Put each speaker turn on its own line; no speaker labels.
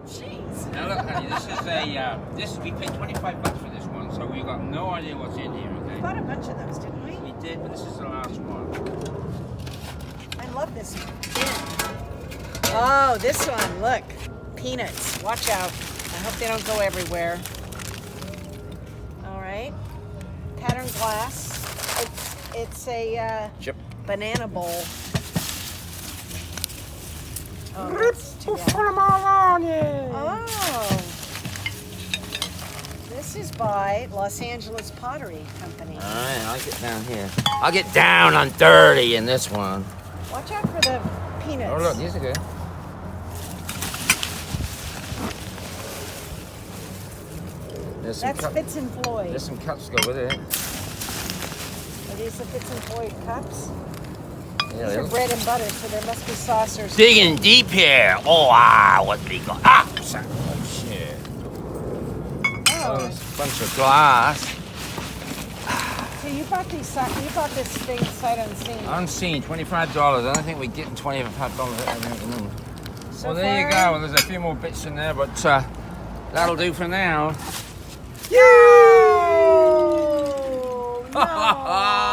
Jeez.
Now look, honey, this is we paid $25 for this one, so we've got no idea what's in here, okay?
We bought a bunch of those, didn't we?
We did, but this is the last one.
I love this bin. Oh, this one, look. Peanuts. Watch out. I hope they don't go everywhere. All right. Pattern glass. It's a
Chip.
banana bowl. Oh, that's too bad. Oh. This is by Los Angeles Pottery Company.
All right, I'll get down here. I'll get down on dirty in this one.
Watch out for the peanuts.
Oh, look, these are good.
That's Fitz and Floyd.
There's some cups to go with it.
Are these the Fitz and Floyd cups?
Yeah,
These are bread and butter, so there must be saucers.
Digging deep here. Oh, wow, what we got? Ah! Oh, shit. Oh, it's a bunch of glass.
So you bought this thing sight unseen.
Unseen, $25. I don't think we're getting $25.
So
Well, there you go. Well, there's a few more bits in there, but that'll do for now.
No! No!